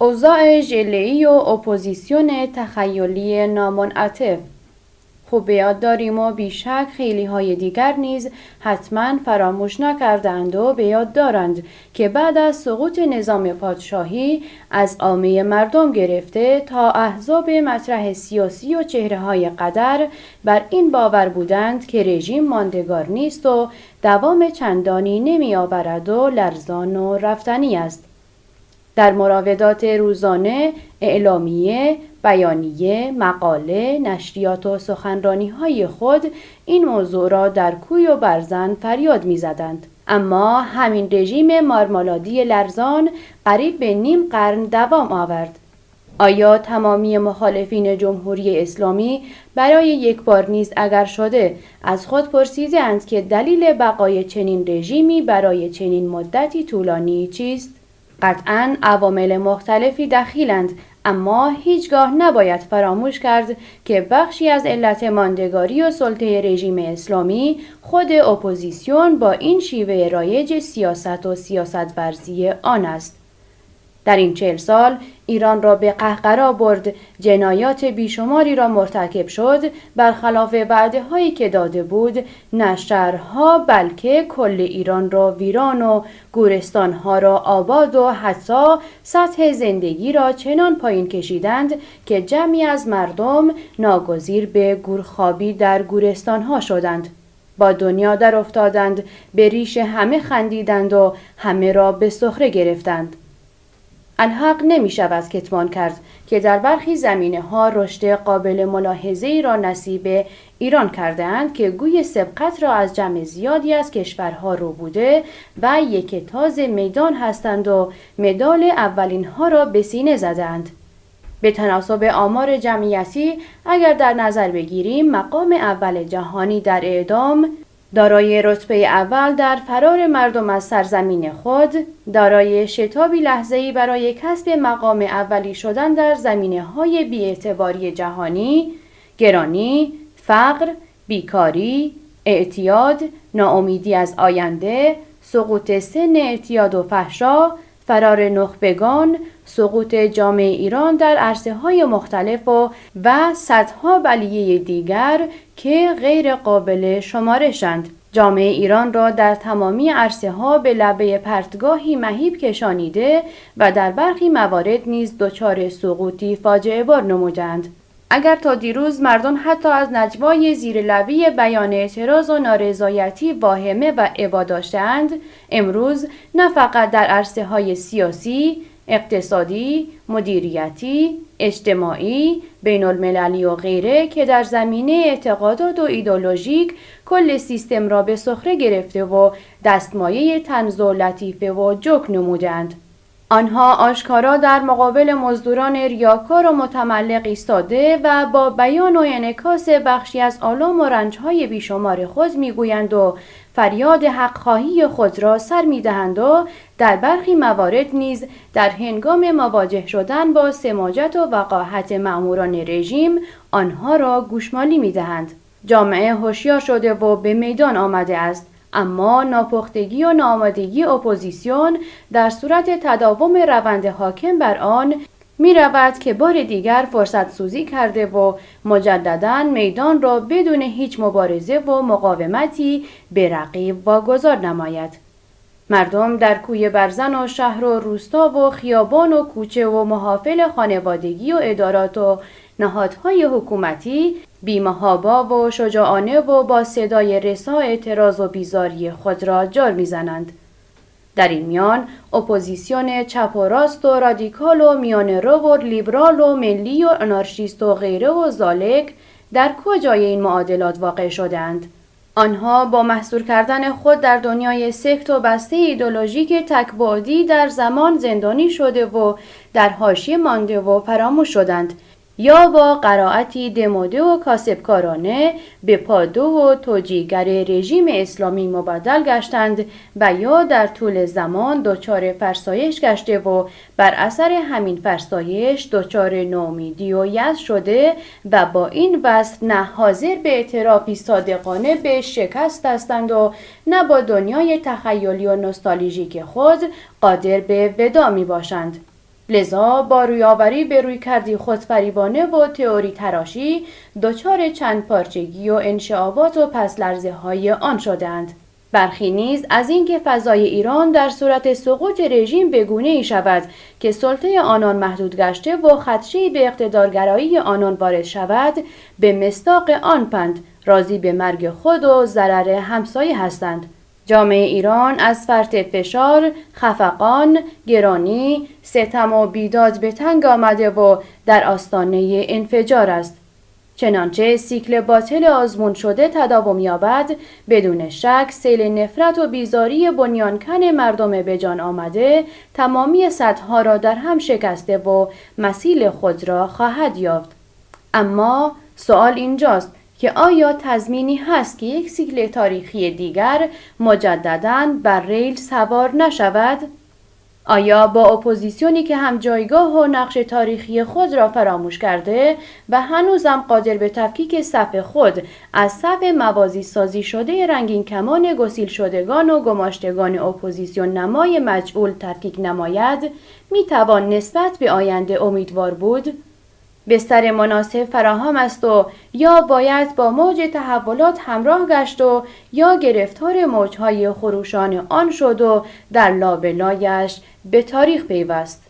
اوضاع ژله‌ای و اپوزیسیون تخیلی نامنعطف. خوب به یاد داریم و بیشک خیلی های دیگر نیز حتما فراموش نکردند و به یاد دارند که بعد از سقوط نظام پادشاهی از عامه مردم گرفته تا احزاب مطرح سیاسی و چهره های قدر بر این باور بودند که رژیم ماندگار نیست و دوام چندانی نمی آورد و لرزان و رفتنی است. در مراودات روزانه، اعلامیه، بیانیه، مقاله، نشریات و سخنرانی‌های خود این موضوع را در کوی و برزن فریاد می‌زدند. اما همین رژیم مارمالادی لرزان قریب به نیم قرن دوام آورد. آیا تمامی مخالفین جمهوری اسلامی برای یک بار نیز اگر شده از خود پرسیدند که دلیل بقای چنین رژیمی برای چنین مدتی طولانی چیست؟ قطعاً عوامل مختلفی دخیلند، اما هیچگاه نباید فراموش کرد که بخشی از علت ماندگاری و سلطه رژیم اسلامی خود اپوزیسیون با این شیوه رایج سیاست و سیاست ورزی آن است. در این 40 سال ایران را به قهقرا برد، جنایات بیشماری را مرتکب شد، برخلاف وعده هایی که داده بود، نه شهرها بلکه کل ایران را ویران و گورستان ها را آباد و حتی سطح زندگی را چنان پایین کشیدند که جمعی از مردم ناگزیر به گورخوابی در گورستان ها شدند. با دنیا در افتادند، به ریش همه خندیدند و همه را به سخره گرفتند. الحق نمی شود کتمان کرد که در برخی زمینه ها رشد قابل ملاحظه‌ای را نصیب ایران کرده‌اند که گوی سبقت را از جمع زیادی از کشورها رو بوده و یک تاز میدان هستند و مدال اولین ها را به سینه زدند. به تناسب آمار جمعیتی اگر در نظر بگیریم مقام اول جهانی در اعدام، دارای رتبه اول در فرار مردم از سرزمین خود، دارای شتابی لحظه‌ای برای کسب مقام اولی شدن در زمینه‌های بی‌اعتباری جهانی، گرانی، فقر، بیکاری، اعتیاد، ناامیدی از آینده، سقوط سن اعتیاد و فحشا، فرار نخبگان، سقوط جامعه ایران در عرصه‌های مختلف و صدها بلیه دیگر که غیر قابل شمارشند. جامعه ایران را در تمامی عرصه‌ها به لبه پرتگاهی مهیب کشانیده و در برخی موارد نیز دچار سقوطی فاجعه بار نمودند. اگر تا دیروز مردم حتی از نجوای زیرلبی بیان اعتراض و نارضایتی واهمه و ابا داشتند، امروز نه فقط در عرصه‌های سیاسی، اقتصادی، مدیریتی، اجتماعی، بین المللی و غیره که در زمینه اعتقادات و ایدئولوژیک کل سیستم را به سخره گرفته و دستمایه طنز و لطیفه و جوک نمودند. آنها آشکارا در مقابل مزدوران ریاکار و متملق ایستاده و با بیان و انعکاس بخشی از آلام و رنجهای بیشمار خود میگویند و فریاد حق‌خواهی خود را سر میدهند و در برخی موارد نیز در هنگام مواجه شدن با سماجت و وقاحت مأموران رژیم آنها را گوشمالی میدهند. جامعه هوشیار شده و به میدان آمده است، اما ناپختگی و ناآمادگی اپوزیسیون در صورت تداوم روند حاکم بر آن می رود که بار دیگر فرصت سوزی کرده و مجدداً میدان را بدون هیچ مبارزه و مقاومتی به رقیب واگذار نماید. مردم در کوی برزن و شهر و روستا و خیابان و کوچه و محافل خانوادگی و ادارات و نهادهای حکومتی بی‌محابا و شجاعانه و با صدای رسا اعتراض و بیزاری خود را جار می‌زنند. در این میان اپوزیسیون چپ و راست و رادیکال و میانه‌رو و لیبرال و ملی و آنارشیست و غیره و ذالک در کجای این معادلات واقع شدند؟ آنها با محصور کردن خود در دنیای سکت و بسته ایدئولوژیک تک‌بعدی در زمان زندانی شده و در حاشیه مانده و فراموش شدند، یا با قرائتی دموده و کاسبکارانه به پادو و توجیهگر رژیم اسلامی مبدل گشتند و یا در طول زمان دچار فرسایش گشته و بر اثر همین فرسایش دچار ناامیدی و یأس شده و با این وصف نه حاضر به اعترافی صادقانه به شکست هستند و نه با دنیای تخیلی و نوستالژیک خود قادر به وداع می باشند. لذا با رویاوری به روی کردی خودفریبانه و تئوری تراشی دچار چند پارچگی و انشعابات و پس‌لرزه های آن شدند. برخی نیز از اینکه فضای ایران در صورت سقوط رژیم به گونه‌ای شود که سلطه آنان محدود گشته و خدشه‌ای به اقتدارگرایی آنان وارد شود، به مصداق آن پند راضی به مرگ خود و ضرر همسایه هستند. جامعه ایران از فرط فشار، خفقان، گرانی، ستم و بیداد به تنگ آمده و در آستانه انفجار است. چنانچه سیکل باطل آزمون شده تداوم یابد، بدون شک سیل نفرت و بیزاری بنیانکن مردم به جان آمده تمامی سدها را در هم شکسته و مثیل خود را خواهد یافت. اما سوال اینجاست که آیا تضمینی هست که یک سیکل تاریخی دیگر مجدداً بر ریل سوار نشود؟ آیا با اپوزیسیونی که هم جایگاه و نقش تاریخی خود را فراموش کرده و هنوزم قادر به تفکیک صف خود از صف موازی سازی شده رنگین کمان گسیل شدگان و گماشتگان اپوزیسیون نمای مجعول تفکیک نماید، میتوان نسبت به آینده امیدوار بود؟ بستر مناسب فراهم است و یا باید با موج تحولات همراه گشت و یا گرفتار موجهای خروشان آن شد و در لابلایش به تاریخ پیوست.